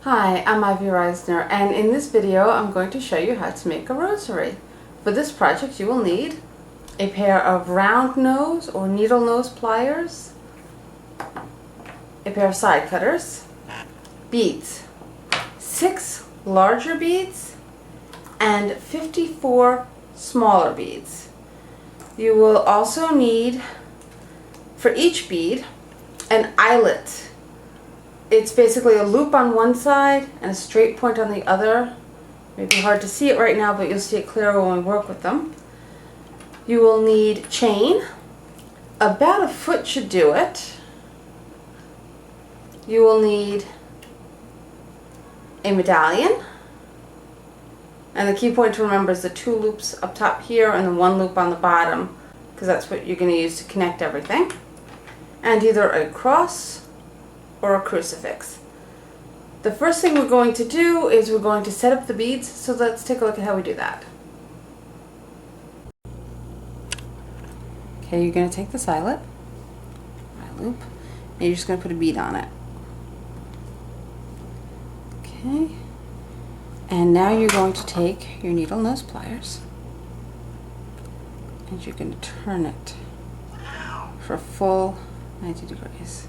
Hi, I'm Ivy Reisner, and in this video I'm going to show you how to make a rosary. For this project you will need a pair of round nose or needle nose pliers, a pair of side cutters, beads, 6 larger beads, and 54 smaller beads. You will also need, for each bead, an eyelet. It's basically a loop on one side and a straight point on the other. It may be hard to see it right now, but you'll see it clearer when we work with them. You will need chain. About a foot should do it. You will need a medallion. And the key point to remember is the 2 loops up top here and the 1 loop on the bottom, because that's what you're going to use to connect everything. And either a cross or a crucifix. The first thing we're going to do is we're going to set up the beads, so let's take a look at how we do that. Okay, you're going to take this eyelet, loop, and you're just going to put a bead on it. Okay, and now you're going to take your needle nose pliers and you're going to turn it for a full 90 degrees.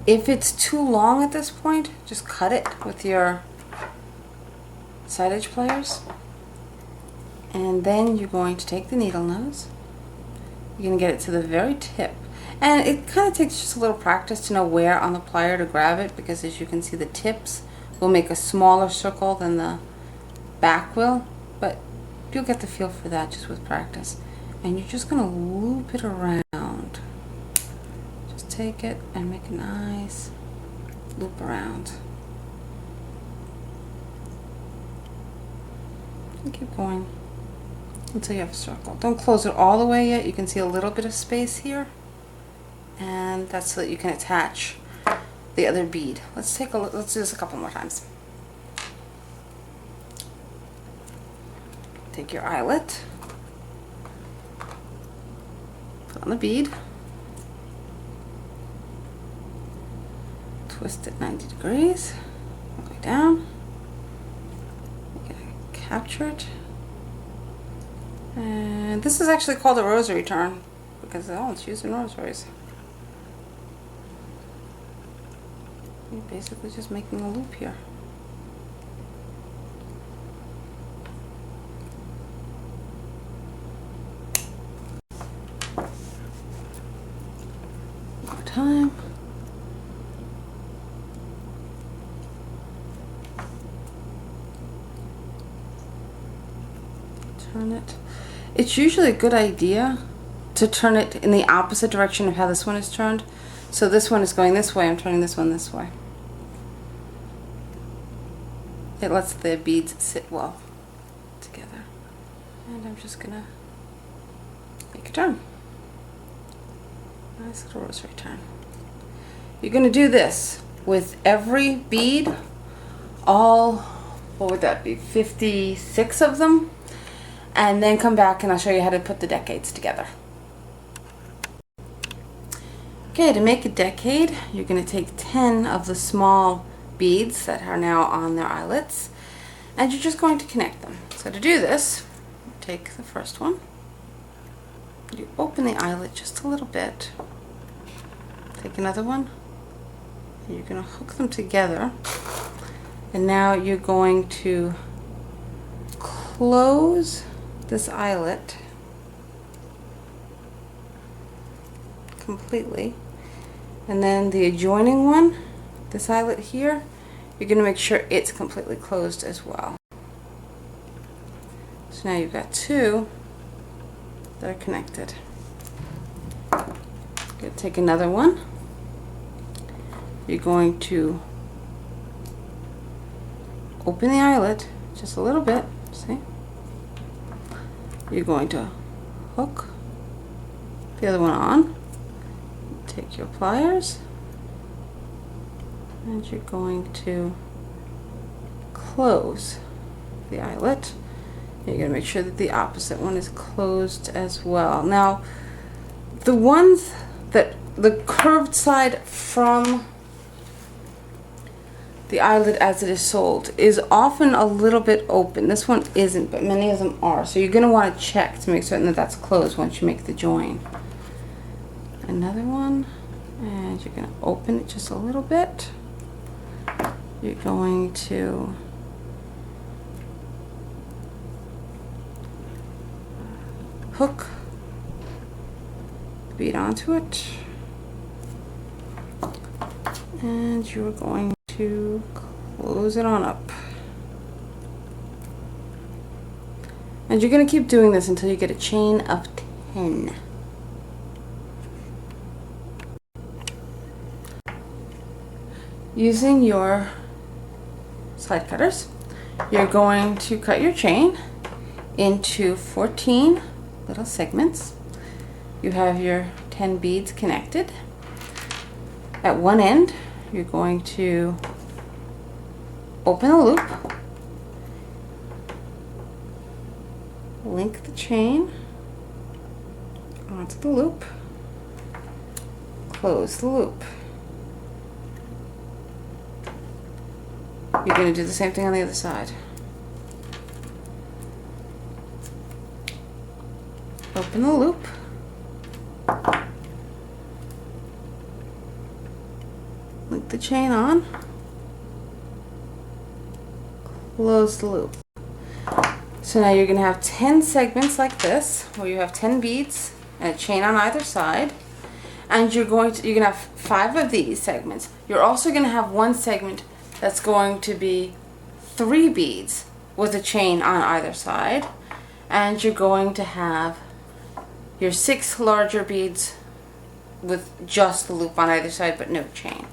If it's too long at this point, just cut it with your side edge pliers. And then you're going to take the needle nose. You're going to get it to the very tip. And it kind of takes just a little practice to know where on the plier to grab it, because as you can see, the tips will make a smaller circle than the back will. But you'll get the feel for that just with practice. And you're just going to loop it around. Take it and make a nice loop around. And keep going until you have a circle. Don't close it all the way yet. You can see a little bit of space here, and that's so that you can attach the other bead. Let's take a look. Let's do this a couple more times. Take your eyelet, put on the bead, twist it 90 degrees, all the way down. You're going to capture it. And this is actually called a rosary turn because it's used in rosaries. You're basically just making a loop here. One more time. Turn it. It's usually a good idea to turn it in the opposite direction of how this one is turned. So this one is going this way, I'm turning this one this way. It lets the beads sit well together. And I'm just gonna make a turn. Nice little rosary turn. You're gonna do this with every bead, all, what would that be, 56 of them? And then come back and I'll show you how to put the decades together. Okay, to make a decade, you're going to take 10 of the small beads that are now on their eyelets, and you're just going to connect them. So to do this, take the first one, you open the eyelet just a little bit, take another one, and you're going to hook them together, and now you're going to close this eyelet completely, and then the adjoining one, this eyelet here, you're going to make sure it's completely closed as well. So now you've got 2 that are connected. You're going to take another one, you're going to open the eyelet just a little bit, see? You're going to hook the other one on, take your pliers, and you're going to close the eyelet. You're going to make sure that the opposite one is closed as well. Now, the ones that the curved side from the eyelid as it is sold is often a little bit open. This one isn't, but many of them are. So you're going to want to check to make certain that that's closed once you make the join. Another one, and you're going to open it just a little bit. You're going to hook the bead onto it, and you're going to close it on up. And you're going to keep doing this until you get a chain of 10. Using your side cutters, you're going to cut your chain into 14 little segments. You have your 10 beads connected. At one end, you're going to open a loop, link the chain onto the loop, close the loop. You're going to do the same thing on the other side. Open the loop, link the chain on, close the loop. So now you're going to have 10 segments like this, where you have 10 beads and a chain on either side, and you're going to have 5 of these segments. You're also going to have one segment that's going to be 3 beads with a chain on either side, and you're going to have your 6 larger beads with just the loop on either side but no chain.